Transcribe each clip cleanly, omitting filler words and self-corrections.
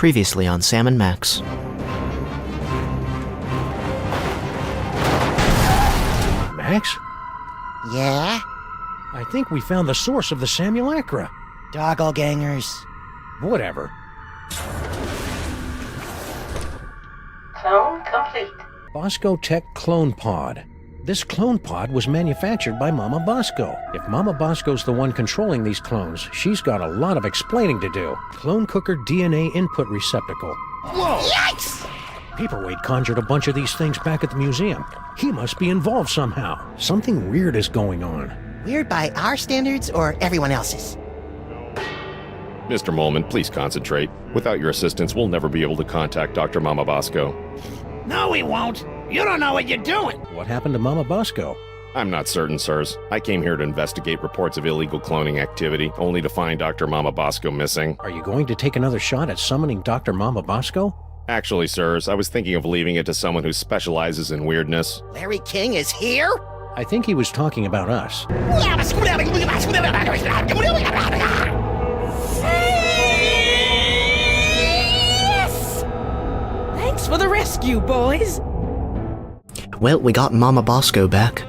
Previously on Sam and Max. Max? Yeah? I think we found the source of the simulacra. Doppelgangers. Whatever. Clone complete. Bosco Tech Clone Pod. This clone pod was manufactured by Mama Bosco. If Mama Bosco's the one controlling these clones, she's got a lot of explaining to do. Clone cooker DNA input receptacle. Whoa! Yikes! Paperweight conjured a bunch of these things back at the museum. He must be involved somehow. Something weird is going on. Weird by our standards or everyone else's? Mr. Molman, please concentrate. Without your assistance, we'll never be able to contact Dr. Mama Bosco. No, we won't. You don't know what you're doing. What happened to Mama Bosco? I'm not certain, sirs. I came here to investigate reports of illegal cloning activity, only to find Dr. Mama Bosco missing. Are you going to take another shot at summoning Dr. Mama Bosco? Actually, sirs, I was thinking of leaving it to someone who specializes in weirdness. Larry King is here? I think he was talking about us. Yes! Thanks for the rescue, boys. Well, we got Mama Bosco back.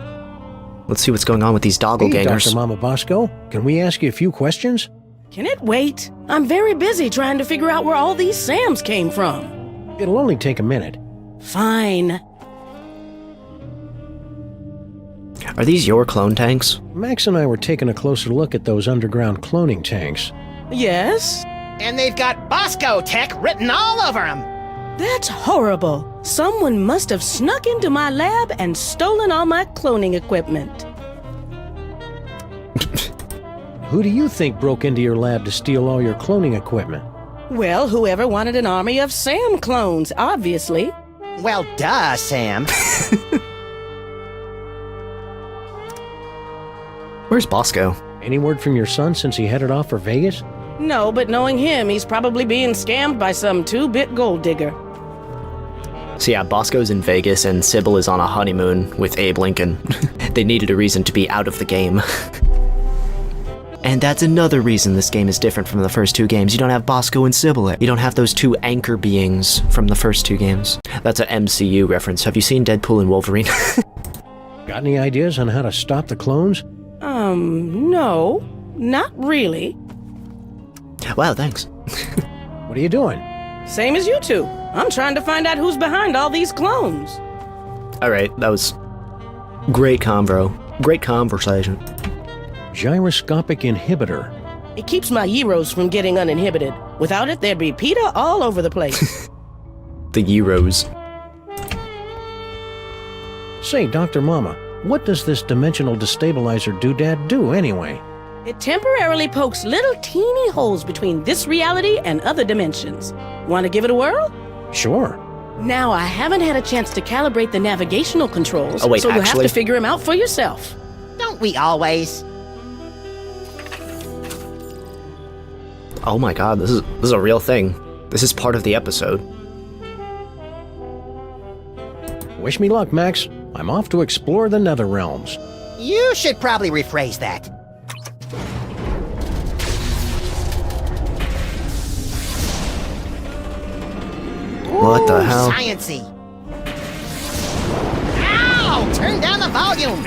Let's see what's going on with these Hey, doppelgangers. Dr. Mama Bosco, can we ask you a few questions? Can it wait? I'm very busy trying to figure out where all these Sams came from. It'll only take a minute. Fine. Are these your clone tanks? Max and I were taking a closer look at those underground cloning tanks. Yes? And they've got Bosco Tech written all over them. That's horrible. Someone must have snuck into my lab and stolen all my cloning equipment. Who do you think broke into your lab to steal all your cloning equipment? Well, whoever wanted an army of Sam clones, obviously. Well, duh, Sam. Where's Bosco? Any word from your son since he headed off for Vegas? No, but knowing him, he's probably being scammed by some two-bit gold digger. So yeah, Bosco's in Vegas and Sybil is on a honeymoon with Abe Lincoln. They needed a reason to be out of the game. And that's another reason this game is different from the first two games. You don't have Bosco and Sybil. You don't have those two anchor beings from the first two games. That's an MCU reference. Have you seen Deadpool and Wolverine? Got any ideas on how to stop the clones? No, not really. Wow, thanks. What are you doing? Same as you two. I'm trying to find out who's behind all these clones. Alright, that was great convo. Great conversation. Gyroscopic inhibitor. It keeps my gyros from getting uninhibited. Without it, there'd be PETA all over the place. The Euros. Say, Dr. Mama, what does this dimensional destabilizer doodad do anyway? It temporarily pokes little teeny holes between this reality and other dimensions. Want to give it a whirl? Sure. Now, I haven't had a chance to calibrate the navigational controls, Oh, wait, so you'll have actually? to figure them out for yourself. Don't we always? Oh my god, this is a real thing. This is part of the episode. Wish me luck, Max. I'm off to explore the nether realms. You should probably rephrase that. What the hell? Science-y. Ow! Turn down the volume!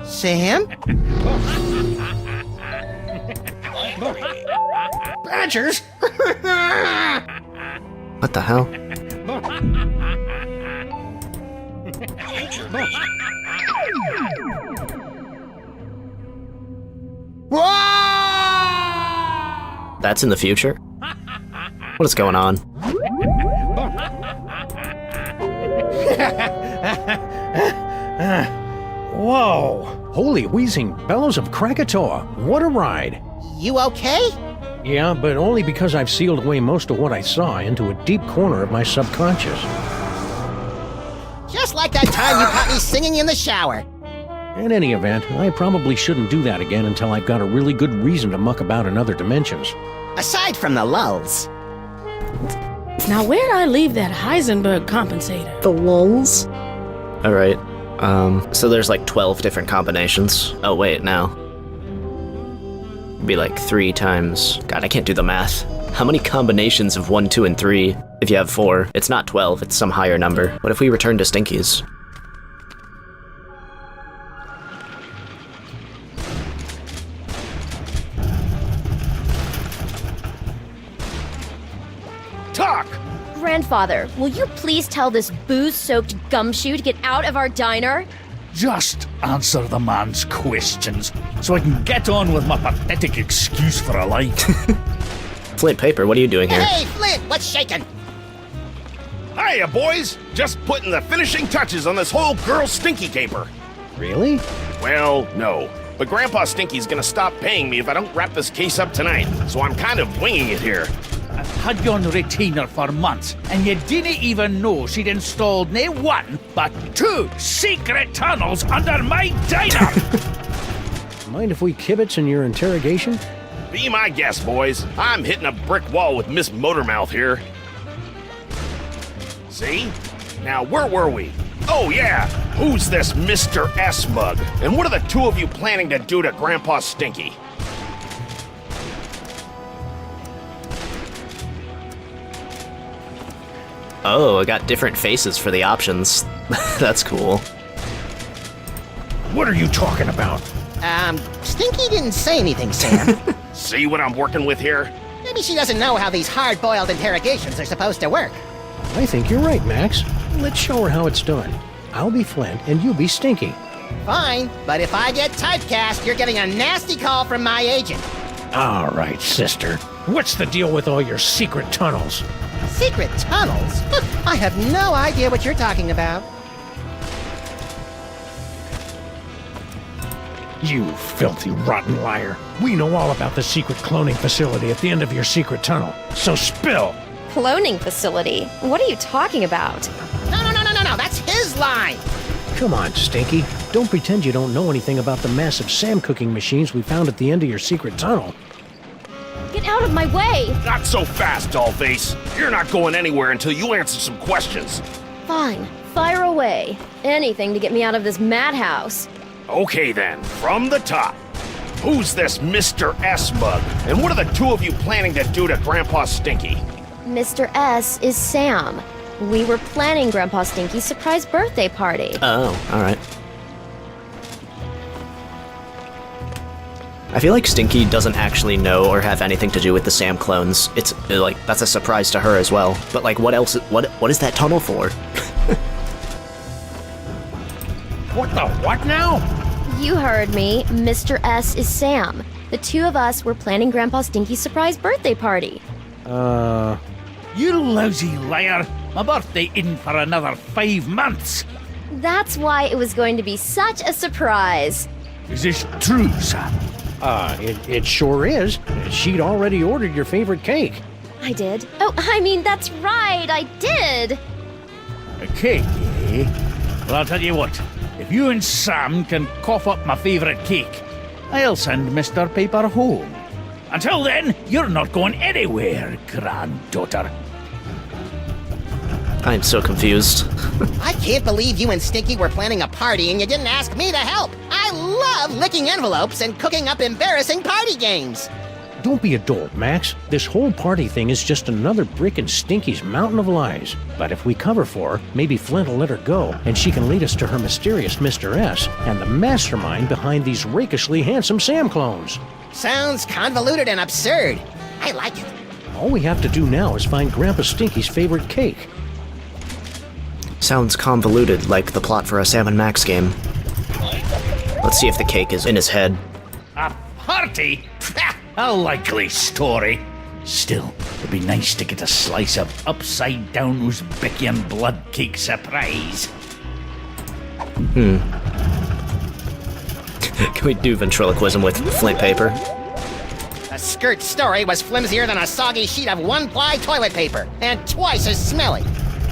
Sam? Badgers? What the hell? Whoa! That's in the future? What is going on? Whoa! Holy wheezing bellows of Krakatoa! What a ride! You okay? Yeah, but only because I've sealed away most of what I saw into a deep corner of my subconscious. Just like that time you caught me singing in the shower. In any event, I probably shouldn't do that again until I've got a really good reason to muck about in other dimensions. Aside from the lulls. Now, where'd I leave that Heisenberg compensator? The lulz? Alright, so there's like 12 different combinations. Oh wait, now. It'd be like 3 times... God, I can't do the math. How many combinations of 1, 2, and 3? If you have 4, it's not 12, it's some higher number. What if we return to Stinky's? Talk! Grandfather, will you please tell this booze-soaked gumshoe to get out of our diner? Just answer the man's questions so I can get on with my pathetic excuse for a light. Flint Paper, what are you doing here? Hey, Flint, what's shaking? Hiya, boys! Just putting the finishing touches on this whole girl Stinky caper. Really? Well, no. But Grandpa Stinky's gonna stop paying me if I don't wrap this case up tonight, so I'm kind of winging it here. I've had you on retainer for months, and you didn't even know she'd installed nae 1, but 2 secret tunnels under my diner! Mind if we kibitz in your interrogation? Be my guest, boys. I'm hitting a brick wall with Miss Motormouth here. See? Now, where were we? Oh, yeah! Who's this Mr. S mug? And what are the 2 of you planning to do to Grandpa Stinky? Oh, I got different faces for the options. That's cool. What are you talking about? Stinky didn't say anything, Sam. See what I'm working with here? Maybe she doesn't know how these hard-boiled interrogations are supposed to work. I think you're right, Max. Let's show her how it's done. I'll be Flint, and you be Stinky. Fine, but if I get typecast, you're getting a nasty call from my agent. All right, sister. What's the deal with all your secret tunnels? Secret tunnels? I have no idea what you're talking about. You filthy, rotten liar. We know all about the secret cloning facility at the end of your secret tunnel. So spill! Cloning facility? What are you talking about? No, that's his line. Come on, Stinky. Don't pretend you don't know anything about the massive Sam cooking machines we found at the end of your secret tunnel. Get out of my way! Not so fast, Dollface. You're not going anywhere until you answer some questions. Fine, fire away. Anything to get me out of this madhouse. Okay then, from the top. Who's this Mr. S mug? And what are the 2 of you planning to do to Grandpa Stinky? Mr. S is Sam. We were planning Grandpa Stinky's surprise birthday party. Oh, alright. I feel like Stinky doesn't actually know or have anything to do with the Sam clones. It's, like, that's a surprise to her as well. But, like, what else, what is that tunnel for? What the what now? You heard me. Mr. S is Sam. The 2 of us were planning Grandpa Stinky's surprise birthday party. You lousy liar. My birthday isn't for another 5 months. That's why it was going to be such a surprise. Is this true, Sam? It sure is. She'd already ordered your favorite cake. I did. Oh, I mean, that's right, I did. A cake, eh? Well, I'll tell you what. If you and Sam can cough up my favorite cake, I'll send Mr. Paper home. Until then, you're not going anywhere, granddaughter. I'm so confused. I can't believe you and Stinky were planning a party and you didn't ask me to help. I love licking envelopes and cooking up embarrassing party games. Don't be a dolt, Max. This whole party thing is just another brick in Stinky's mountain of lies. But if we cover for her, maybe Flint will let her go, and she can lead us to her mysterious Mr. S and the mastermind behind these rakishly handsome Sam clones. Sounds convoluted and absurd. I like it. All we have to do now is find Grandpa Stinky's favorite cake. Sounds convoluted, like the plot for a Sam and Max game. Let's see if the cake is in his head. A party? A likely story. Still, it'd be nice to get a slice of upside-down Uzbekian blood cake surprise. Can we do ventriloquism with Flint Paper? The skirt story was flimsier than a soggy sheet of 1-ply toilet paper, and twice as smelly.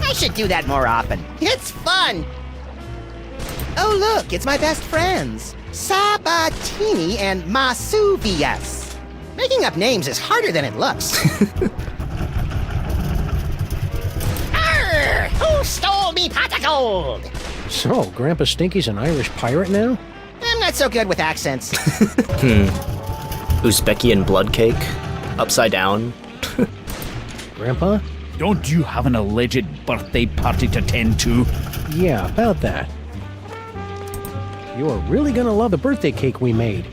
I should do that more often. It's fun. Oh, look, it's my best friends, Sabatini and Masuvias. Making up names is harder than it looks. Arr! Who stole me pot of gold? So, Grandpa Stinky's an Irish pirate now? I'm not so good with accents. Uzbekian blood cake? Upside down? Grandpa? Don't you have an alleged birthday party to tend to? Yeah, about that. You're really gonna love the birthday cake we made.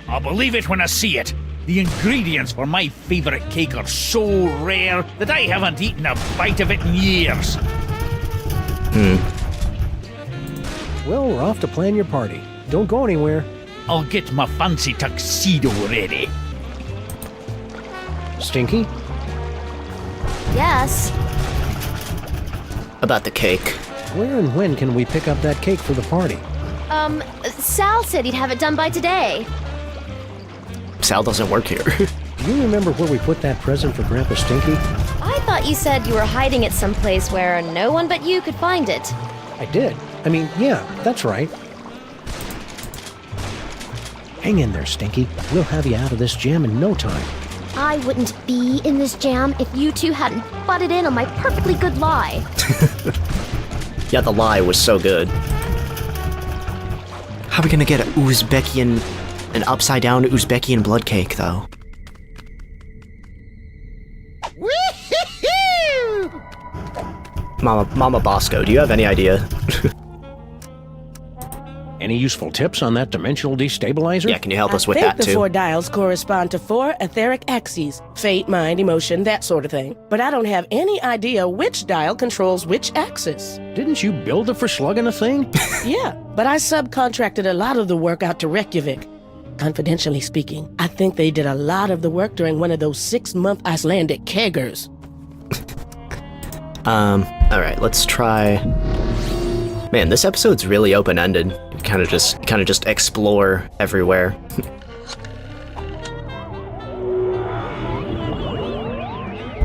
I'll believe it when I see it. The ingredients for my favorite cake are so rare that I haven't eaten a bite of it in years. Well, we're off to plan your party. Don't go anywhere. I'll get my fancy tuxedo ready. Stinky? Yes. About the cake. Where and when can we pick up that cake for the party? Sal said he'd have it done by today. Sal doesn't work here. Do you remember where we put that present for Grandpa Stinky? I thought you said you were hiding it someplace where no one but you could find it. I did. I mean, yeah, that's right. Hang in there, Stinky. We'll have you out of this jam in no time. I wouldn't be in this jam if you two hadn't butted in on my perfectly good lie. Yeah, the lie was so good. How are we gonna get an upside down Uzbekian blood cake, though? Woo-hoo-hoo! Mama Bosco, do you have any idea? Any useful tips on that dimensional destabilizer? Yeah, can you help us with I that think the too? 4 dials correspond to 4 etheric axes. Fate, mind, emotion, that sort of thing. But I don't have any idea which dial controls which axis. Didn't you build it for slugging a thing? Yeah, but I subcontracted a lot of the work out to Reykjavik. Confidentially speaking, I think they did a lot of the work during one of those 6-month Icelandic keggers. Alright, let's try... Man, this episode's really open-ended. Kind of just explore everywhere.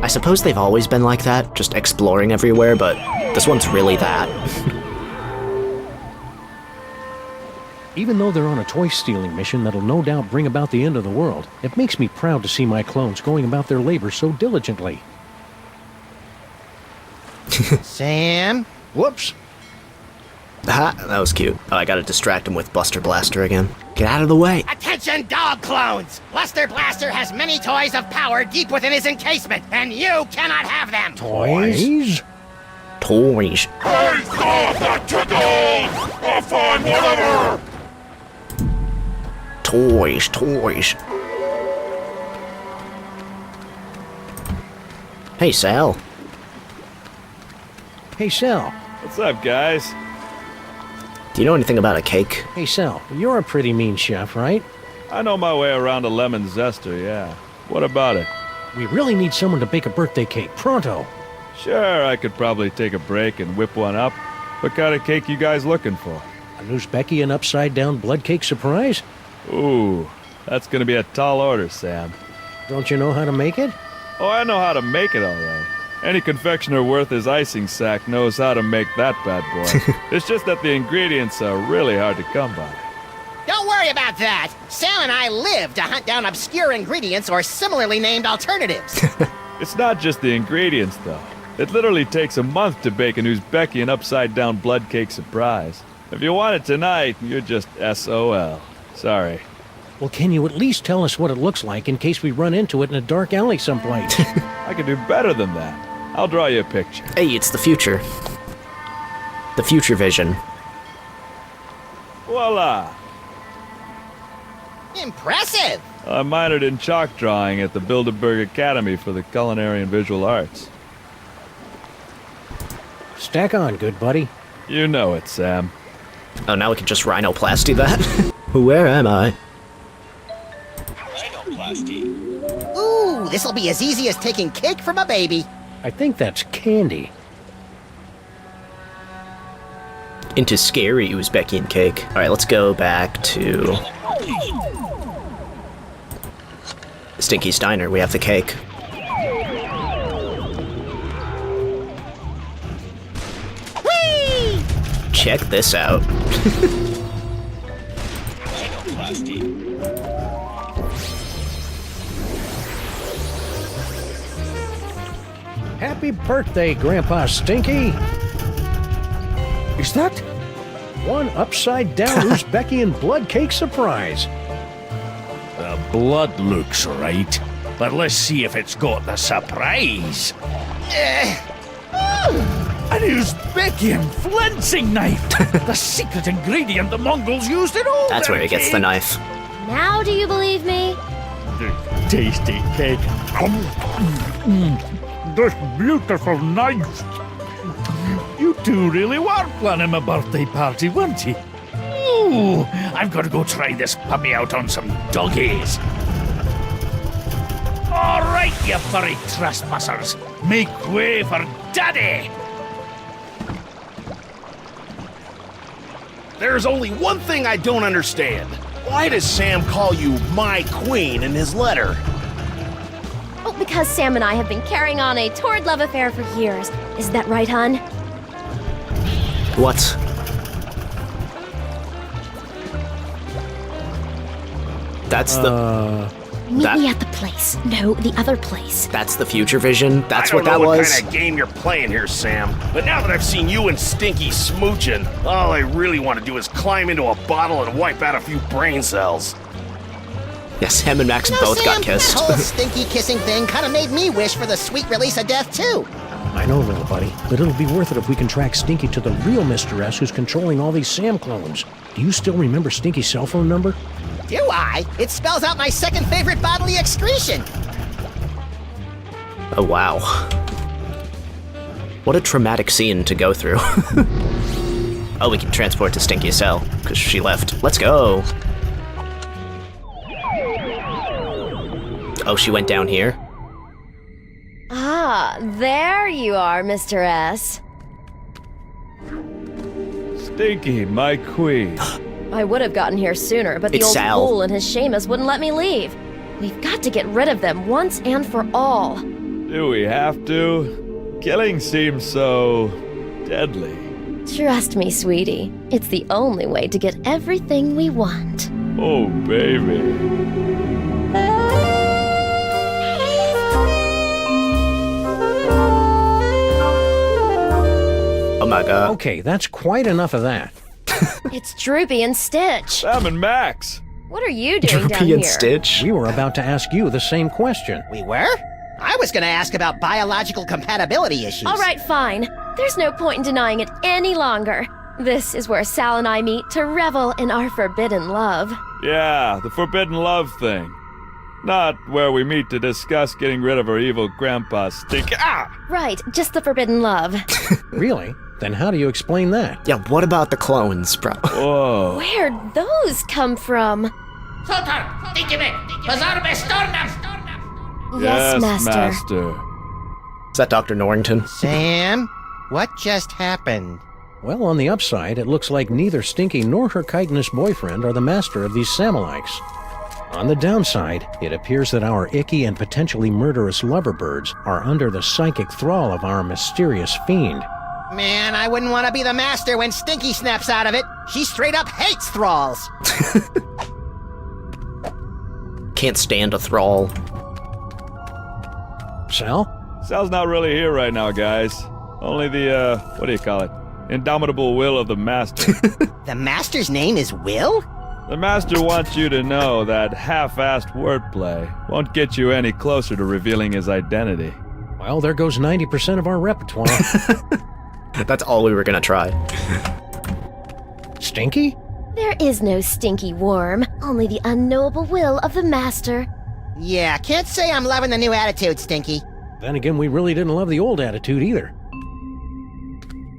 I suppose they've always been like that, just exploring everywhere, but this one's really that. Even though they're on a toy-stealing mission that'll no doubt bring about the end of the world, it makes me proud to see my clones going about their labor so diligently. Sam? Whoops! Ha, that was cute. Oh, I gotta distract him with Buster Blaster again. Get out of the way! Attention, dog clones! Buster Blaster has many toys of power deep within his encasement, and you cannot have them! Toys? Toys. Hey, stop that today! I'll find whatever! Toys. Hey, Sal. Hey, Sal. What's up, guys? Do you know anything about a cake? Hey, Sal, you're a pretty mean chef, right? I know my way around a lemon zester, yeah. What about it? We really need someone to bake a birthday cake, pronto. Sure, I could probably take a break and whip one up. What kind of cake you guys looking for? An Uzbekian upside-down blood cake surprise? Ooh, that's gonna be a tall order, Sam. Don't you know how to make it? Oh, I know how to make it, all right. Any confectioner worth his icing sack knows how to make that bad boy. It's just that the ingredients are really hard to come by. Don't worry about that! Sam and I live to hunt down obscure ingredients or similarly named alternatives. It's not just the ingredients, though. It literally takes a month to bake an Uzbekian upside-down blood cake surprise. If you want it tonight, you're just SOL. Sorry. Well, can you at least tell us what it looks like in case we run into it in a dark alley someplace? I can do better than that. I'll draw you a picture. Hey, it's the future. The future vision. Voila! Impressive! I minored in chalk drawing at the Bilderberg Academy for the Culinary and Visual Arts. Stack on, good buddy. You know it, Sam. Oh, now we can just rhinoplasty that? Where am I? Ooh, this'll be as easy as taking cake from a baby. I think that's candy. Into scary Uzbekian cake. Alright, let's go back to... Stinky's Diner. We have the cake. Whee! Check this out. Happy birthday, Grandpa Stinky! Is that? One upside-down Uzbekian blood cake surprise. The blood looks right. But let's see if it's got the surprise. An Uzbekian flensing knife! The secret ingredient the Mongols used in all That's their where he gets the cake. knife. Now do you believe me? Tasty cake. This beautiful knife. You two really were planning a birthday party, weren't you? Ooh, I've got to go try this puppy out on some doggies. All right, you furry trespassers. Make way for Daddy. There's only one thing I don't understand. Why does Sam call you my queen in his letter? Oh, because Sam and I have been carrying on a torrid love affair for years. Is that right, hon? What? That's the... Meet That- me at the place. No, the other place. That's the future vision? That's what I that don't know what was? kind of game you're playing here, Sam. But now that I've seen you and Stinky smooching, all I really want to do is climb into a bottle and wipe out a few brain cells. Yeah, Sam and Max No, both Sam, got kissed. that whole stinky kissing thing kind of made me wish for the sweet release of death, too. I know, little buddy, but it'll be worth it if we can track Stinky to the real Mr. S who's controlling all these Sam clones. Do you still remember Stinky's cell phone number? Do I? It spells out my second favorite bodily excretion. Oh, wow. What a traumatic scene to go through. Oh, we can transport to Stinky's cell, because she left. Let's go! Oh, she went down here? Ah, there you are, Mr. S. Stinky, my queen. I would have gotten here sooner, but the It's old Sal. fool and his Seamus wouldn't let me leave. We've got to get rid of them once and for all. Do we have to? Killing seems so deadly. Trust me, sweetie. It's the only way to get everything we want. Oh, baby. Oh my god. Okay, that's quite enough of that. It's Droopy and Stitch. Sam and Max. What are you doing down Droopy here? and Stitch? We were about to ask you the same question. We were? I was gonna ask about biological compatibility issues. All right, fine. There's no point in denying it any longer. This is where Sal and I meet to revel in our forbidden love. Yeah, the forbidden love thing. Not where we meet to discuss getting rid of our evil grandpa Stinky. Ah! Right, just the forbidden love. Really? Then how do you explain that? Yeah, what about the clones, bro? Whoa. Where'd those come from? Yes, Master. Is that Dr. Norrington? Sam, what just happened? Well, on the upside, it looks like neither Stinky nor her chitinous boyfriend are the master of these Samalites. On the downside, it appears that our icky and potentially murderous loverbirds are under the psychic thrall of our mysterious fiend. Man, I wouldn't want to be the master when Stinky snaps out of it. She straight up hates thralls. Can't stand a thrall. Sal? Sal's not really here right now, guys. Only the, what do you call it? Indomitable will of the Master. The master's name is Will? The Master wants you to know that half-assed wordplay won't get you any closer to revealing his identity. Well, there goes 90% of our repertoire. That's all we were gonna try. Stinky? There is no stinky worm, only the unknowable will of the Master. Yeah, can't say I'm loving the new attitude, Stinky. Then again, we really didn't love the old attitude either.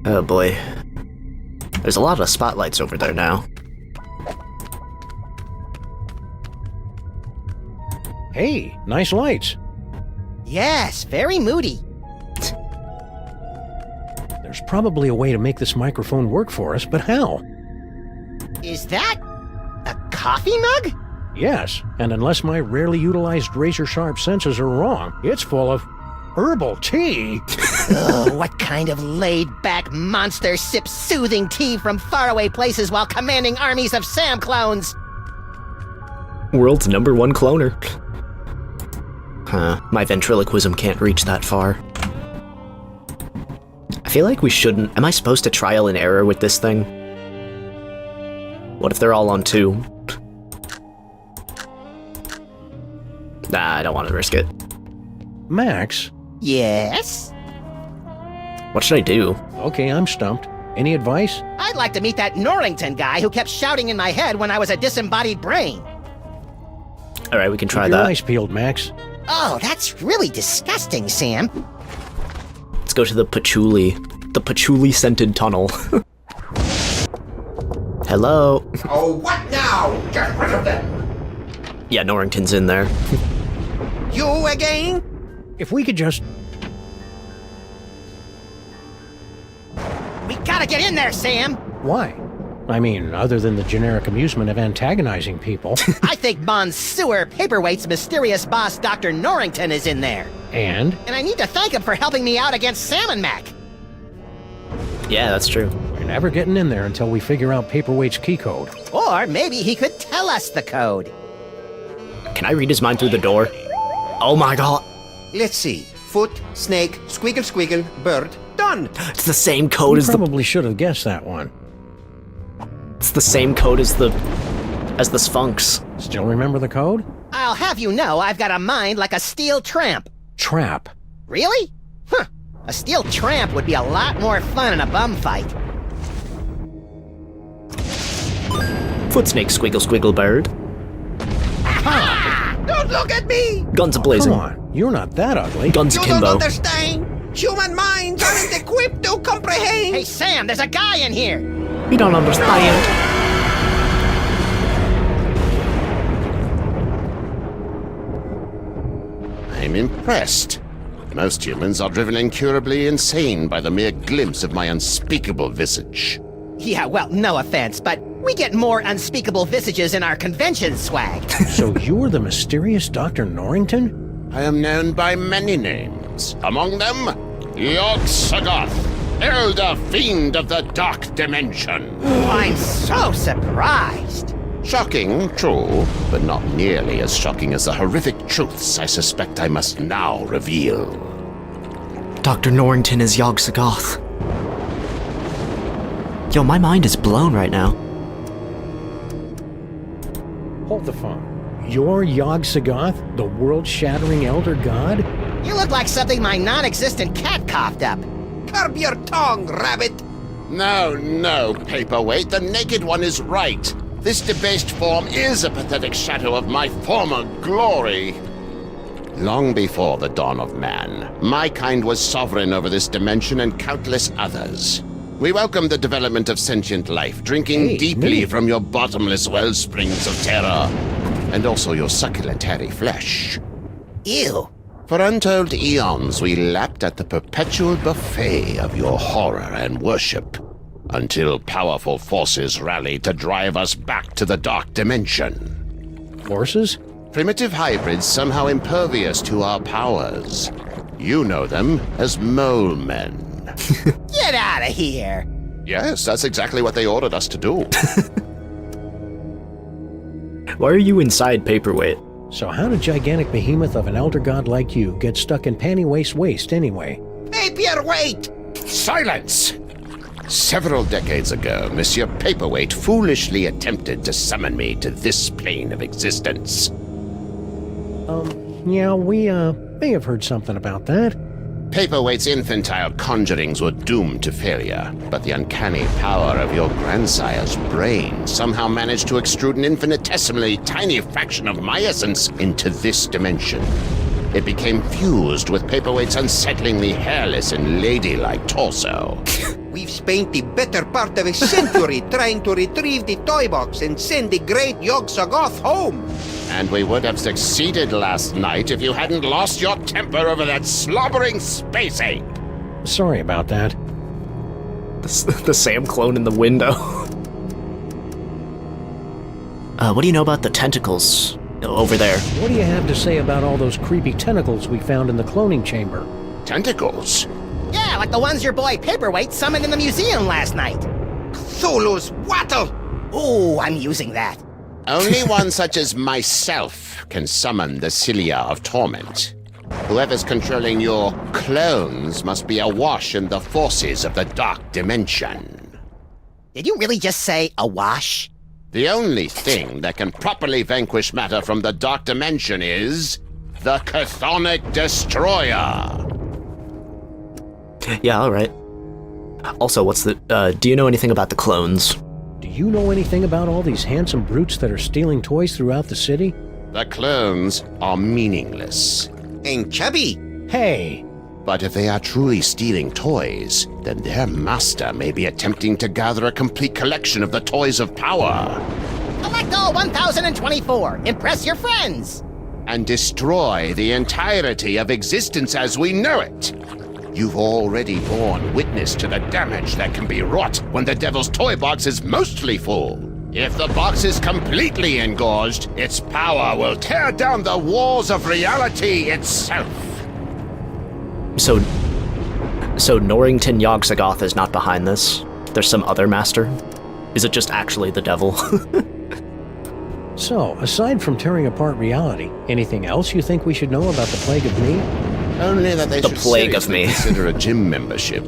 Oh boy. There's a lot of spotlights over there now. Hey, nice lights. Yes, very moody. There's probably a way to make this microphone work for us, but how? Is that a coffee mug? Yes, and unless my rarely utilized razor-sharp senses are wrong, it's full of herbal tea. Ugh, what kind of laid-back monster sips soothing tea from faraway places while commanding armies of Sam clones? World's #1 cloner. Huh, my ventriloquism can't reach that far. I feel like we shouldn't. Am I supposed to trial and error with this thing? What if they're all on 2? I don't want to risk it. Max? Yes? What should I do? Okay, I'm stumped. Any advice? I'd like to meet that Norrington guy who kept shouting in my head when I was a disembodied brain. Alright, we can try Keep your that. eyes peeled, Max. Oh, that's really disgusting, Sam. Let's go to the patchouli. The patchouli-scented tunnel. Hello? Oh, what now? Get rid of them! Yeah, Norrington's in there. You again? If we could just... We gotta get in there, Sam! Why? I mean, other than the generic amusement of antagonizing people. I think Monsieur Paperweight's mysterious boss, Dr. Norrington, is in there. And? And I need to thank him for helping me out against Salmon Mac. Yeah, that's true. We're never getting in there until we figure out Paperweight's key code. Or maybe he could tell us the code. Can I read his mind through the door? Oh my god. Let's see. Foot, snake, squiggle squiggle, bird. Done! It's the same code You as the... probably should have guessed that one. It's the same code as the Sphinx. Still remember the code? I'll have you know I've got a mind like a steel tramp. Trap. Really? Huh. A steel tramp would be a lot more fun in a bum fight. Foot snake, squiggle, squiggle, bird. Don't look at me! Guns a-blazing. Come on, you're not that ugly. Guns You don't akimbo. understand! Human minds aren't equipped to comprehend! Hey, Sam, there's a guy in here! You don't understand. I'm impressed. Most humans are driven incurably insane by the mere glimpse of my unspeakable visage. Yeah, well, no offense, but we get more unspeakable visages in our convention swag. So you're the mysterious Dr. Norrington? I am known by many names. Among them, Yog-Soggoth, Elder Fiend of the Dark Dimension. I'm so surprised. Shocking, true, but not nearly as shocking as the horrific truths I suspect I must now reveal. Dr. Norrington is Yog-Soggoth. Yo, my mind is blown right now. Hold the phone. You're Yog-Soggoth, the world-shattering elder god? You look like something my non-existent cat coughed up. Curb your tongue, rabbit! No, Paperweight, the Naked One is right. This debased form is a pathetic shadow of my former glory. Long before the dawn of man, my kind was sovereign over this dimension and countless others. We welcome the development of sentient life, drinking deeply from your bottomless well springs of terror, and also your succulent hairy flesh. Ew. For untold eons, we lapped at the perpetual buffet of your horror and worship, until powerful forces rallied to drive us back to the dark dimension. Forces? Primitive hybrids somehow impervious to our powers. You know them as mole men. Get out of here. Yes, that's exactly what they ordered us to do. Why are you inside Paperweight? So how did gigantic behemoth of an elder god like you get stuck in panty waist anyway? Paperweight! Silence! Several decades ago, Monsieur Paperweight foolishly attempted to summon me to this plane of existence. Yeah, we, may have heard something about that. Paperweight's infantile conjurings were doomed to failure, but the uncanny power of your grandsire's brain somehow managed to extrude an infinitesimally tiny fraction of my essence into this dimension. It became fused with Paperweight's unsettlingly hairless and ladylike torso. We've spent the better part of a century trying to retrieve the toy box and send the great Yog-Soggoth home. And we would have succeeded last night if you hadn't lost your temper over that slobbering space ape. Sorry about that. The Sam clone in the window. What do you know about the tentacles over there? What do you have to say about all those creepy tentacles we found in the cloning chamber? Tentacles? Yeah, like the ones your boy Paperweight summoned in the museum last night. Cthulhu's wattle! Ooh, I'm using that. Only one such as myself can summon the Cilia of Torment. Whoever's controlling your clones must be awash in the forces of the Dark Dimension. Did you really just say awash? The only thing that can properly vanquish matter from the Dark Dimension is... the Chthonic Destroyer. Yeah, alright. Also, do you know anything about the clones? Do you know anything about all these handsome brutes that are stealing toys throughout the city? The clones are meaningless. And chubby. Hey! But if they are truly stealing toys, then their master may be attempting to gather a complete collection of the toys of power. Collect all 1,024. Impress your friends. And destroy the entirety of existence as we know it. You've already borne witness to the damage that can be wrought when the Devil's Toy Box is mostly full. If the box is completely engorged, its power will tear down the walls of reality itself. So Norrington Yog-Soggoth is not behind this? There's some other master? Is it just actually the devil? So, aside from tearing apart reality, anything else you think we should know about the Plague of Me? Only that they The should plague of seriously me. consider a gym membership.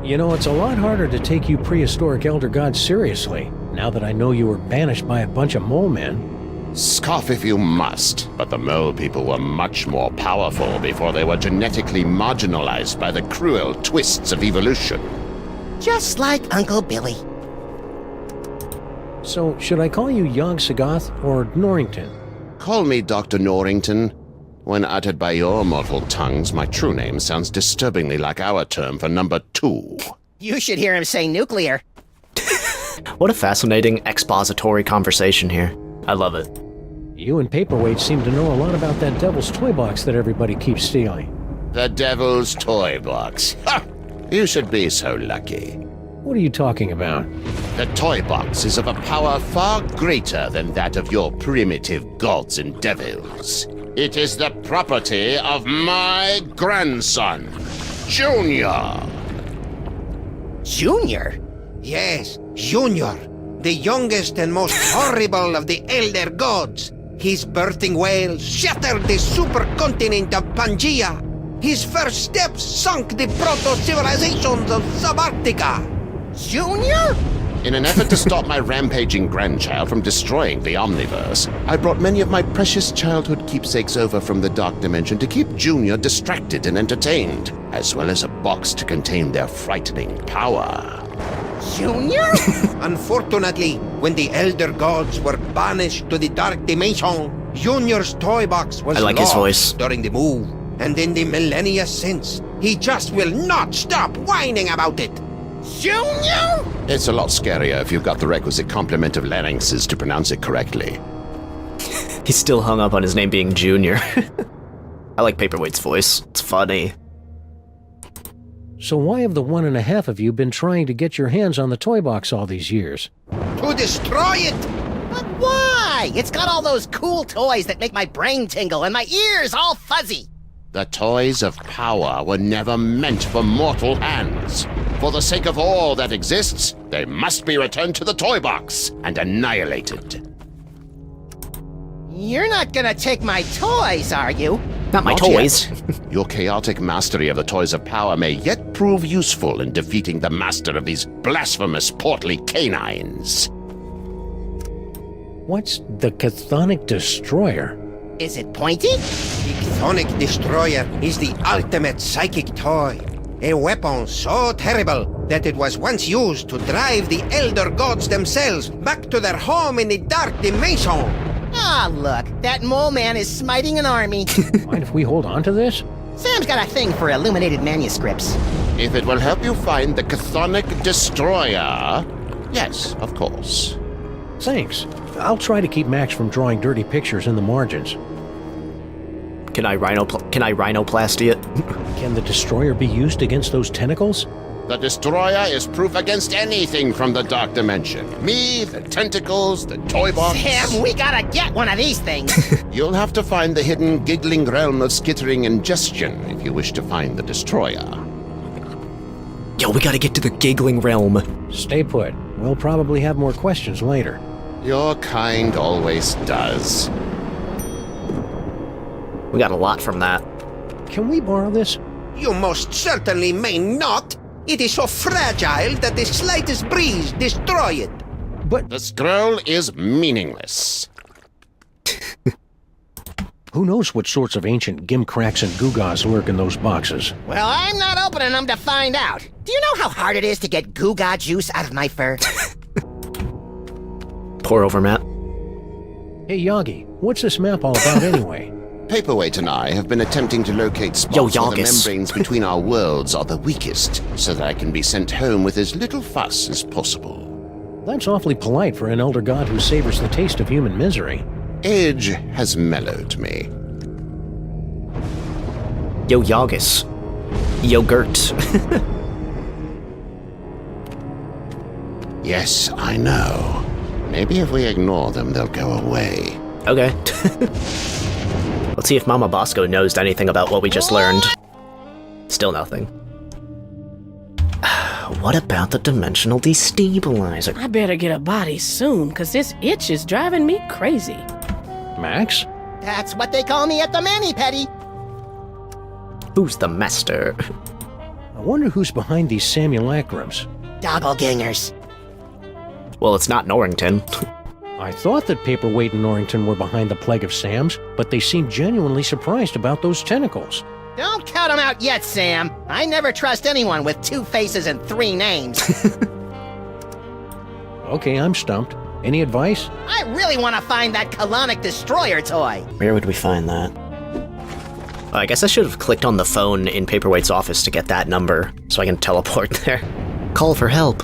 You know, it's a lot harder to take you prehistoric elder gods seriously, now that I know you were banished by a bunch of mole men. Scoff if you must, but the mole people were much more powerful before they were genetically marginalized by the cruel twists of evolution. Just like Uncle Billy. So, should I call you Yog-Soggoth or Norrington? Call me Dr. Norrington. When uttered by your mortal tongues, my true name sounds disturbingly like our term for number 2. You should hear him say nuclear. What a fascinating expository conversation here. I love it. You and Paperweight seem to know a lot about that Devil's Toy Box that everybody keeps stealing. The Devil's Toy Box. Ha! You should be so lucky. What are you talking about? The Toy Box is of a power far greater than that of your primitive gods and devils. It is the property of my grandson, Junior. Junior? Yes, Junior. The youngest and most horrible of the Elder Gods. His birthing wail shattered the supercontinent of Pangaea. His first steps sunk the proto-civilizations of Subarctica. Junior? In an effort to stop my rampaging grandchild from destroying the Omniverse, I brought many of my precious childhood keepsakes over from the Dark Dimension to keep Junior distracted and entertained, as well as a box to contain their frightening power. Junior? Unfortunately, when the Elder Gods were banished to the Dark Dimension, Junior's toy box was I like his lost voice. during the move. And in the millennia since, he just will not stop whining about it. Junior? It's a lot scarier if you've got the requisite complement of larynxes to pronounce it correctly. He's still hung up on his name being Junior. I like Paperweight's voice. It's funny. So why have the 1.5 of you been trying to get your hands on the toy box all these years? To destroy it! But why? It's got all those cool toys that make my brain tingle and my ears all fuzzy. The toys of power were never meant for mortal hands. For the sake of all that exists, they must be returned to the toy box and annihilated. You're not gonna take my toys, are you? Not my Not toys. yet. Your chaotic mastery of the toys of power may yet prove useful in defeating the master of these blasphemous portly canines. What's the Chthonic Destroyer? Is it pointy? The Chthonic Destroyer is the ultimate psychic toy. A weapon so terrible that it was once used to drive the Elder Gods themselves back to their home in the Dark Dimension. Ah, look, that mole man is smiting an army. Mind if we hold on to this? Sam's got a thing for illuminated manuscripts. If it will help you find the Chthonic Destroyer, yes, of course. Thanks. I'll try to keep Max from drawing dirty pictures in the margins. Can I rhinoplasty it? Can the Destroyer be used against those tentacles? The Destroyer is proof against anything from the Dark Dimension. Me, the tentacles, the toy box. Sam, we gotta get one of these things. You'll have to find the hidden giggling realm of skittering ingestion if you wish to find the Destroyer. Yo, we gotta get to the giggling realm. Stay put. We'll probably have more questions later. Your kind always does. We got a lot from that. Can we borrow this? You most certainly may not. It is so fragile that the slightest breeze destroy it. But The scroll is meaningless. Who knows what sorts of ancient gimcracks and gewgaws lurk in those boxes? Well, I'm not opening them to find out. Do you know how hard it is to get gewgaw juice out of my fur? Pour over map. Hey, Yagi, what's this map all about anyway? Paperweight and I have been attempting to locate spots Yo, where the Yog-Soggoth. membranes between our worlds are the weakest, so that I can be sent home with as little fuss as possible. That's awfully polite for an elder god who savors the taste of human misery. Age has mellowed me. Yo, Yogis. Yogurt. Yes, I know. Maybe if we ignore them, they'll go away. Okay. Let's see if Mama Bosco knows anything about what we just learned. Still nothing. What about the dimensional destabilizer? I better get a body soon, because this itch is driving me crazy. Max? That's what they call me at the mani-pedi. Who's the master? I wonder who's behind these simulacrums. Doppelgangers. Well, it's not Norrington. I thought that Paperweight and Norrington were behind the Plague of Sams, but they seemed genuinely surprised about those tentacles. Don't count them out yet, Sam. I never trust anyone with 2 faces and 3 names. Okay, I'm stumped. Any advice? I really want to find that colonic destroyer toy. Where would we find that? Oh, I guess I should have clicked on the phone in Paperweight's office to get that number, so I can teleport there. Call for help.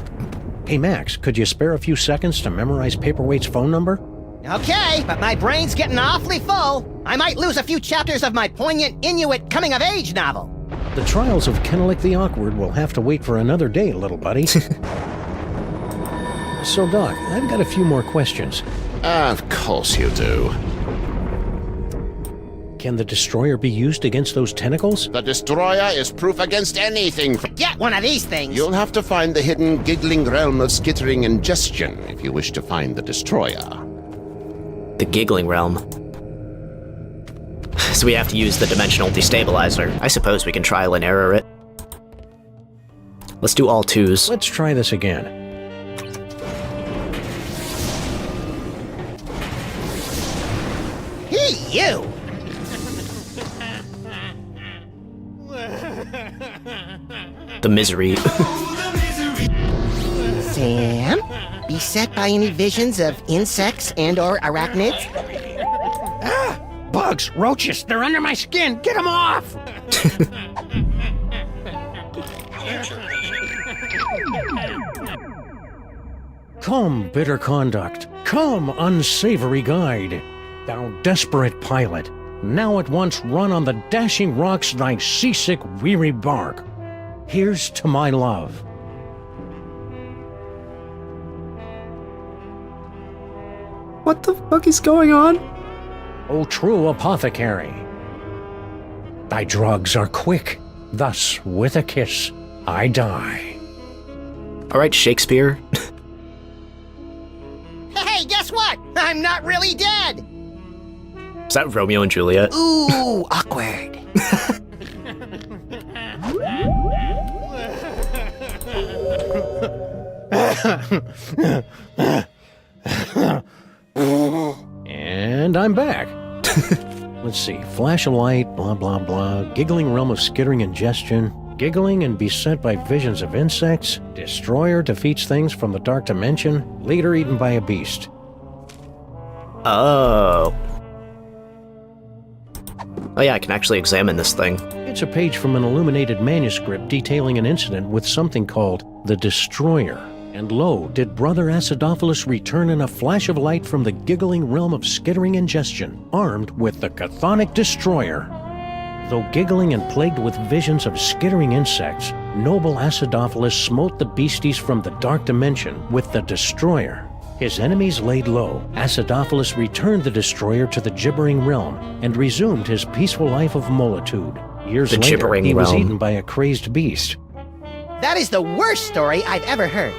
Hey, Max, could you spare a few seconds to memorize Paperweight's phone number? Okay, but my brain's getting awfully full. I might lose a few chapters of my poignant Inuit coming-of-age novel. The trials of Kennelik the Awkward will have to wait for another day, little buddy. So, Doc, I've got a few more questions. Of course you do. Can the destroyer be used against those tentacles? The destroyer is proof against anything. Get one of these things. You'll have to find the hidden giggling realm of skittering and gestion if you wish to find the destroyer. The giggling realm. So we have to use the dimensional destabilizer. I suppose we can trial and error it. Let's do all 2s. Let's try this again. Hey, you! The misery. Sam? Beset by any visions of insects and/or arachnids? Bugs, roaches, they're under my skin. Get them off! Come, bitter conduct. Come, unsavory guide. Thou desperate pilot, now at once run on the dashing rocks thy seasick, weary bark. Here's to my love. What the fuck is going on? O true apothecary, thy drugs are quick, thus with a kiss I die. Alright, Shakespeare. Hey, guess what? I'm not really dead! Is that Romeo and Juliet? Ooh, awkward. And I'm back. Let's see. Flash of light, blah, blah, blah. Giggling realm of skittering and gestion. Giggling and beset by visions of insects. Destroyer defeats things from the dark dimension. Leader eaten by a beast. Oh. Oh yeah, I can actually examine this thing. It's a page from an illuminated manuscript detailing an incident with something called the Destroyer. And lo, did Brother Acidophilus return in a flash of light from the giggling realm of skittering and gestion, armed with the chthonic destroyer. Though giggling and plagued with visions of skittering insects, noble Acidophilus smote the beasties from the dark dimension with the destroyer. His enemies laid low. Acidophilus returned the destroyer to the gibbering realm and resumed his peaceful life of molitude. Years The later, gibbering he was realm. eaten by a crazed beast. That is the worst story I've ever heard.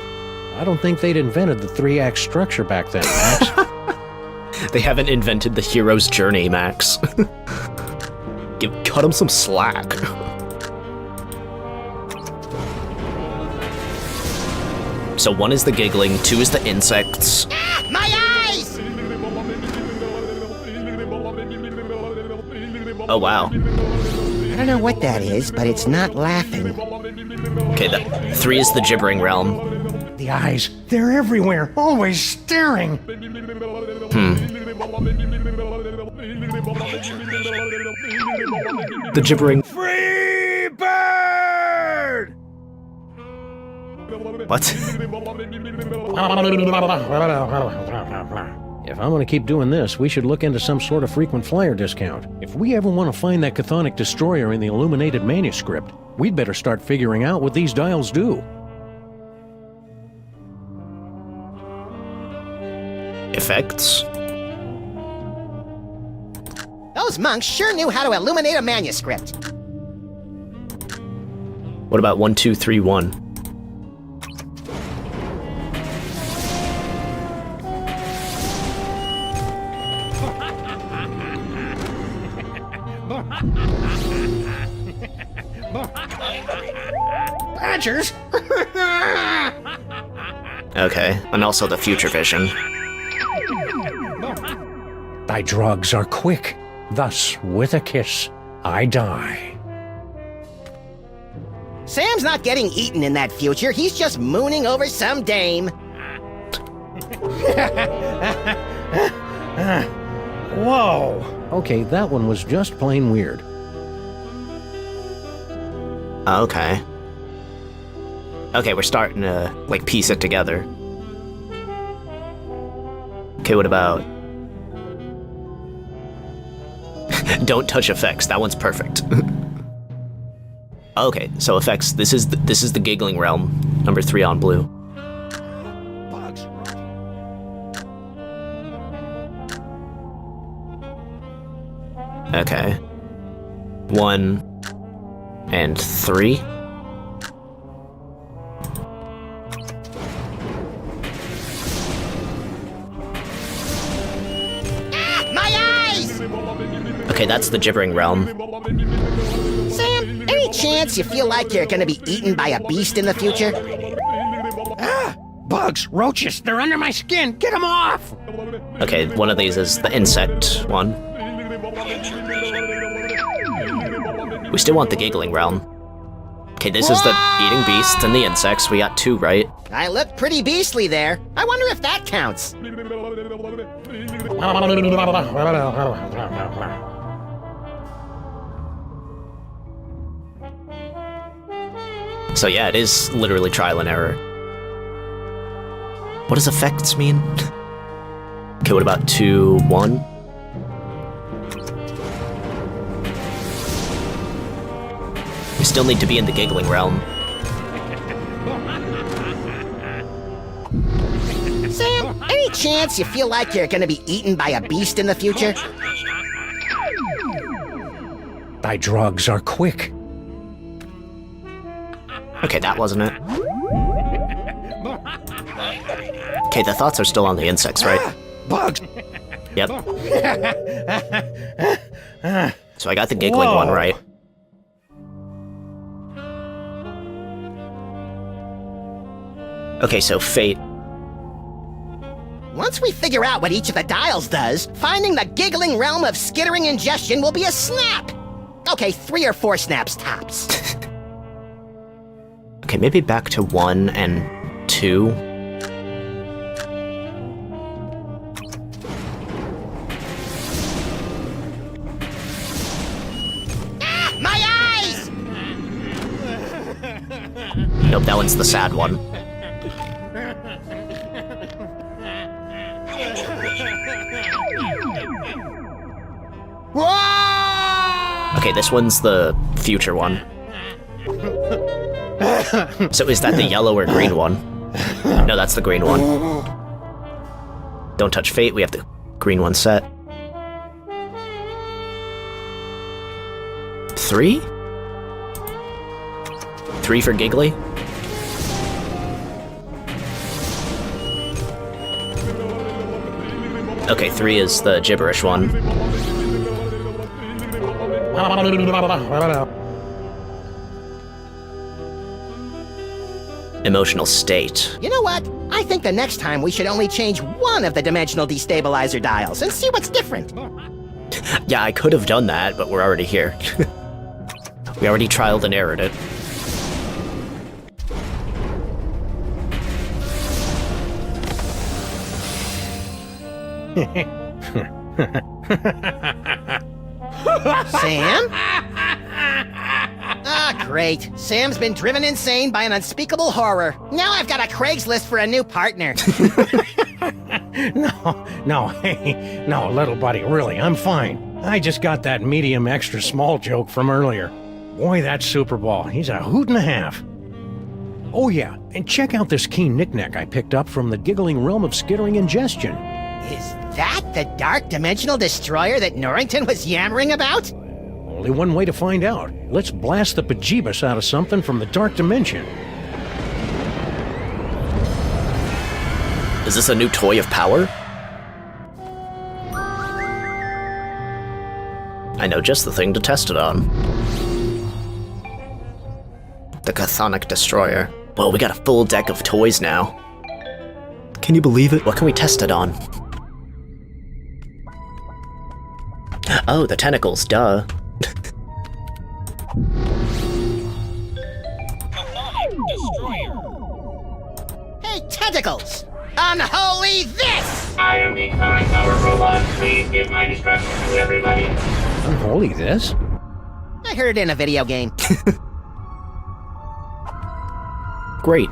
I don't think they'd invented the 3-act structure back then, Max. They haven't invented the hero's journey, Max. Cut him some slack. So 1 is the giggling, 2 is the insects. Ah, my eyes! Oh, wow. I don't know what that is, but it's not laughing. Okay, 3 is the gibbering realm. The eyes, they're everywhere, always staring. The gibbering... Free bird! What? If I'm going to keep doing this, we should look into some sort of frequent flyer discount. If we ever want to find that chthonic destroyer in the illuminated manuscript, we'd better start figuring out what these dials do. Effects? Those monks sure knew how to illuminate a manuscript. What about 1, 2, 3, 1? Badgers? Okay, and also the future vision. Thy drugs are quick, thus with a kiss I die. Sam's not getting eaten in that future, he's just mooning over some dame. Whoa! Okay, that one was just plain weird. Okay. Okay, we're starting to, like, piece it together. Okay, what about... Don't touch effects, that one's perfect. Okay, so effects, this is the giggling realm, number 3 on blue. Okay. 1 and 3. My eyes! Okay, that's the gibbering realm. Sam, any chance you feel like you're gonna be eaten by a beast in the future? Bugs, roaches, they're under my skin, get them off! Okay, one of these is the insect one. We still want the giggling realm. Okay, this is the eating beast and the insects. We got 2 right. I look pretty beastly there. I wonder if that counts. So yeah, it is literally trial and error. What does effects mean? Okay, what about 2, 1? We still need to be in the giggling realm. Sam, any chance you feel like you're gonna be eaten by a beast in the future? Thy drugs are quick. Okay, that wasn't it. Okay, the thoughts are still on the insects, right? Bugs! Yep. So I got the giggling one right. Okay, so fate. Once we figure out what each of the dials does, finding the giggling realm of skittering ingestion will be a snap! Okay, 3 or 4 snaps tops. Okay, maybe back to 1 and 2. My eyes! Nope, that one's the sad one. Whoa! Okay, this one's the future one. So is that the yellow or green one? No, that's the green one. Don't touch fate, we have the green one set. 3? 3 for giggly? Okay, 3 is the gibberish one. Emotional state. You know what? I think the next time we should only change one of the dimensional destabilizer dials and see what's different. Yeah, I could have done that, but we're already here. We already trialed and errored it. Sam? Ah, great. Sam's been driven insane by an unspeakable horror. Now I've got a Craigslist for a new partner. No, little buddy, really, I'm fine. I just got that medium extra small joke from earlier. Boy, that Super Ball, he's a hoot and a half. Oh yeah, and check out this key knick-knack I picked up from the giggling realm of skittering ingestion. Is that the dark dimensional destroyer that Norrington was yammering about? Only one way to find out. Let's blast the bejeebus out of something from the dark dimension. Is this a new toy of power? I know just the thing to test it on. The Chthonic Destroyer. Well, we got a full deck of toys now. Can you believe it? What can we test it on? Oh, the tentacles, duh. Hey, tentacles! Unholy this! I am the Clonic Power Robot. Please give my instructions to everybody. Unholy this? I heard it in a video game. Great.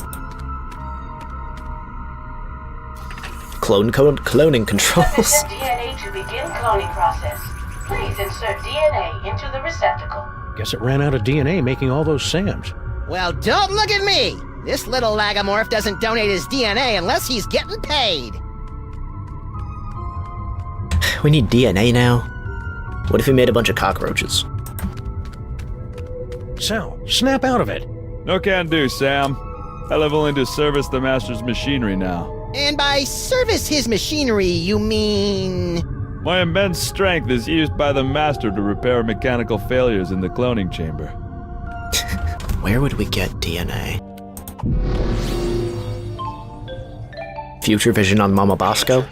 Cloning controls. Sufficient DNA to begin cloning process. Please insert DNA into the receptacle. Guess it ran out of DNA making all those Sams. Well, don't look at me! This little lagomorph doesn't donate his DNA unless he's getting paid. We need DNA now? What if we made a bunch of cockroaches? Sal, snap out of it. No can do, Sam. I live only to service the Master's machinery now. And by service his machinery, you mean... My immense strength is used by the Master to repair mechanical failures in the cloning chamber. Where would we get DNA? Future vision on Mama Bosco?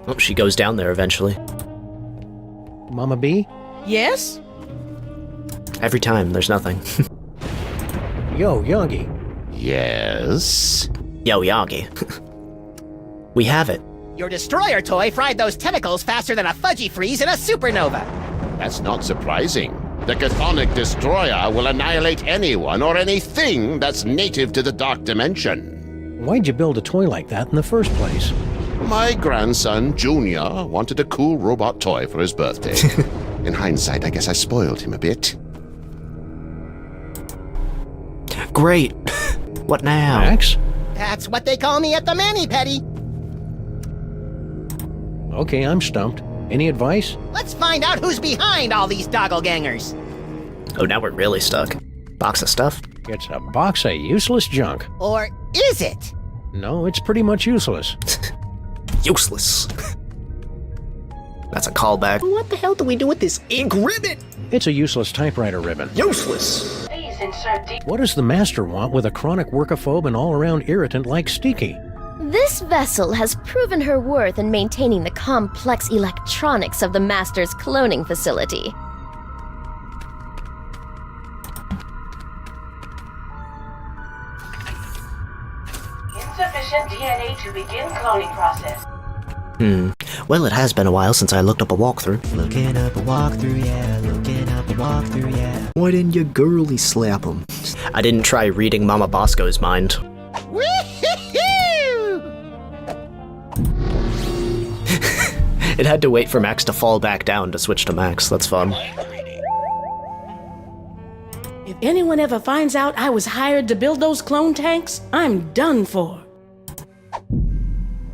Oh, she goes down there eventually. Mama B? Yes? Every time, there's nothing. Yo, Yogi. Yes? Yo, Yagi. We have it. Your destroyer toy fried those tentacles faster than a fudgy freeze in a supernova. That's not surprising. The Chthonic Destroyer will annihilate anyone or anything that's native to the Dark Dimension. Why'd you build a toy like that in the first place? My grandson, Junior, wanted a cool robot toy for his birthday. In hindsight, I guess I spoiled him a bit. Great. What now? Max? That's what they call me at the mani-pedi. Okay, I'm stumped. Any advice? Let's find out who's behind all these doppelgangers. Oh, now we're really stuck. Box of stuff? It's a box of useless junk. Or is it? No, it's pretty much useless. Useless. That's a callback. What the hell do we do with this ink ribbon? It's a useless typewriter ribbon. Useless. Please insert What does the Master want with a chronic workophobe and all-around irritant like Steaky? This vessel has proven her worth in maintaining the complex electronics of the Master's cloning facility. insufficient DNA to begin cloning process. Well, it has been a while since I looked up a walkthrough. Looking up a walkthrough, yeah. Looking up a walkthrough, yeah. Why didn't you girly slap him? I didn't try reading Mama Bosco's mind. It had to wait for Max to fall back down to switch to Max. That's fun. If anyone ever finds out I was hired to build those clone tanks, I'm done for.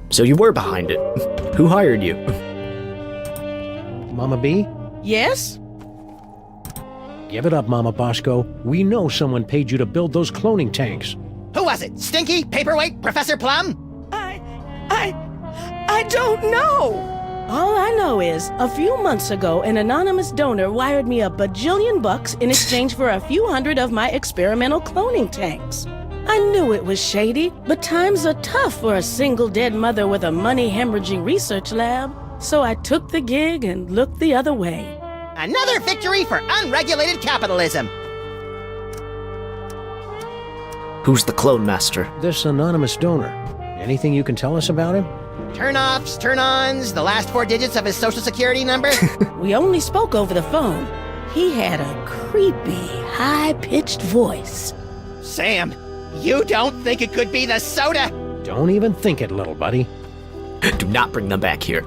So you were behind it. Who hired you? Mama B? Yes? Give it up, Mama Bosco. We know someone paid you to build those cloning tanks. Who was it? Stinky? Paperweight? Professor Plum? I don't know. All I know is, a few months ago, an anonymous donor wired me $1 bajillion in exchange for a few hundred of my experimental cloning tanks. I knew it was shady, but times are tough for a single dead mother with a money-hemorrhaging research lab. So I took the gig and looked the other way. Another victory for unregulated capitalism. Who's the clone master? This anonymous donor. Anything you can tell us about him? Turn-offs, turn-ons, the last 4 digits of his social security number. We only spoke over the phone. He had a creepy, high-pitched voice. Sam, you don't think it could be the soda? Don't even think it, little buddy. Do not bring them back here.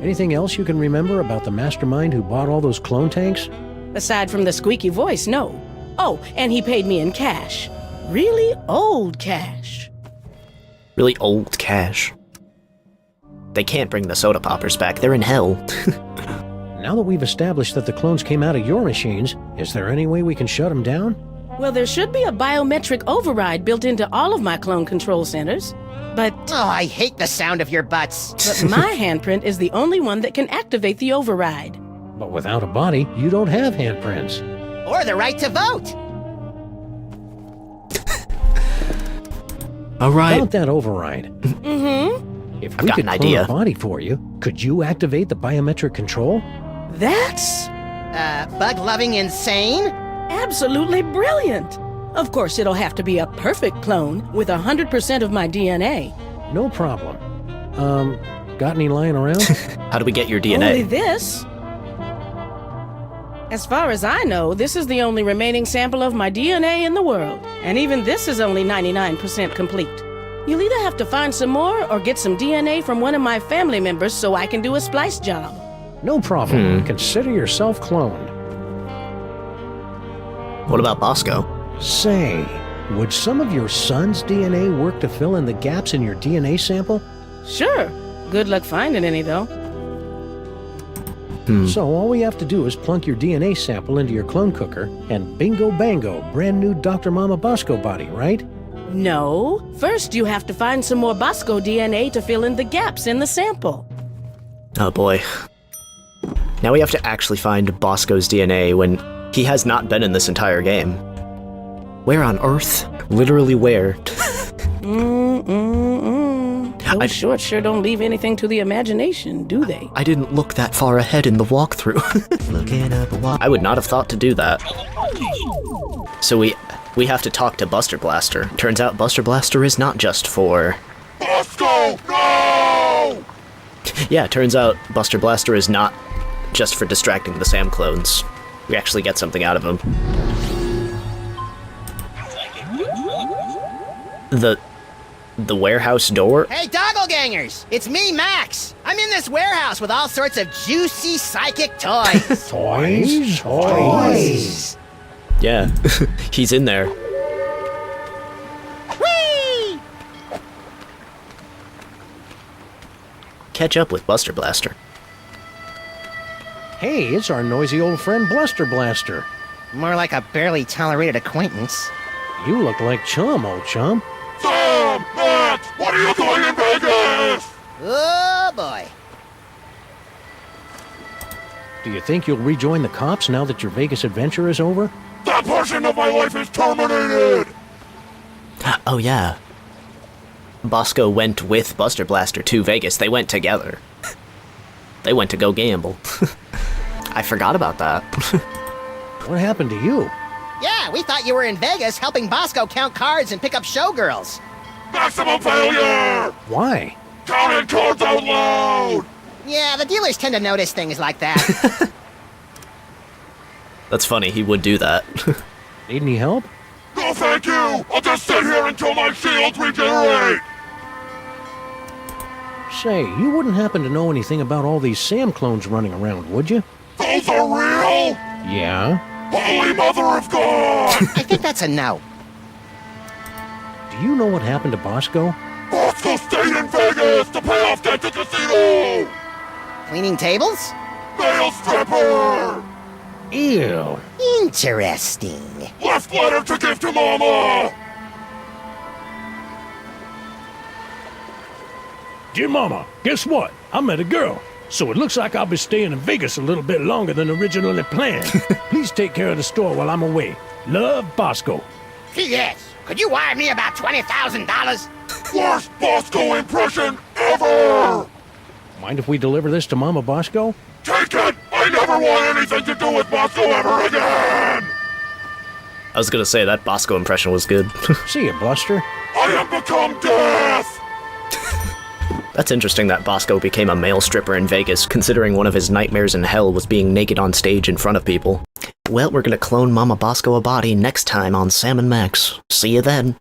Anything else you can remember about the mastermind who bought all those clone tanks? Aside from the squeaky voice, no. Oh, and he paid me in cash. Really old cash. Really old cash. They can't bring the soda poppers back. They're in hell. Now that we've established that the clones came out of your machines, is there any way we can shut them down? Well, there should be a biometric override built into all of my clone control centers. But Oh, I hate the sound of your butts. but my handprint is the only one that can activate the override. But without a body, you don't have handprints. Or the right to vote. All right. About that override. Mm-hmm. If I've we got could an clone idea. a body for you, could you activate the biometric control? That's Bug-loving insane? absolutely brilliant. Of course, it'll have to be a perfect clone with 100% of my DNA. No problem. Got any lying around? How do we get your Only DNA? this. As far as I know, this is the only remaining sample of my DNA in the world. And even this is only 99% complete. You'll either have to find some more or get some DNA from one of my family members so I can do a splice job. No problem. Consider yourself cloned. What about Bosco? Say, would some of your son's DNA work to fill in the gaps in your DNA sample? Sure. Good luck finding any, though. So all we have to do is plunk your DNA sample into your clone cooker, and bingo bango, brand new Dr. Mama Bosco body, right? No. First, you have to find some more Bosco DNA to fill in the gaps in the sample. Oh boy. Now we have to actually find Bosco's DNA when he has not been in this entire game. Where on Earth? Literally where? Those shorts sure don't leave anything to the imagination, do they? I didn't look that far ahead in the walkthrough. Looking up a walk. I would not have thought to do that. So we have to talk to Buster Blaster. Turns out Buster Blaster is not just for... Bosco, no! Yeah, turns out Buster Blaster is not just for distracting the Sam clones. We actually get something out of him. The warehouse door? Hey, doppelgangers! It's me, Max! I'm in this warehouse with all sorts of juicy psychic toys. Toys? Yeah, he's in there. Whee! Catch up with Buster Blaster. Hey, it's our noisy old friend Bluster Blaster. More like a barely tolerated acquaintance. You look like Chum, old chum. Sam! Max! What are you doing in Vegas? Oh, boy. Do you think you'll rejoin the cops now that your Vegas adventure is over? That portion of my life is terminated! Oh yeah. Bosco went with Buster Blaster to Vegas. They went together. They went to go gamble. I forgot about that. What happened to you? Yeah, we thought you were in Vegas helping Bosco count cards and pick up showgirls. Maximum failure! Why? Counting cards out loud! Yeah, the dealers tend to notice things like that. That's funny, he would do that. Need any help? No thank you! I'll just sit here until my shields regenerate! Say, you wouldn't happen to know anything about all these Sam clones running around, would you? Those are real? Yeah? Holy Mother of God! I think that's a no. Do you know what happened to Bosco? Bosco stayed in Vegas to pay off debt to casino! Cleaning tables? Male stripper! Ew. Interesting. Left letter to give to Mama! Dear Mama, guess what? I met a girl. So it looks like I'll be staying in Vegas a little bit longer than originally planned. Please take care of the store while I'm away. Love, Bosco. P.S. Could you wire me about $20,000? Worst Bosco impression ever! Mind if we deliver this to Mama Bosco? Take it! I never want anything to do with Bosco ever again! I was gonna say, that Bosco impression was good. See ya, Bluster. I have become death! That's interesting that Bosco became a male stripper in Vegas, considering one of his nightmares in hell was being naked on stage in front of people. Well, we're gonna clone Mama Bosco a body next time on Sam and Max. See you then.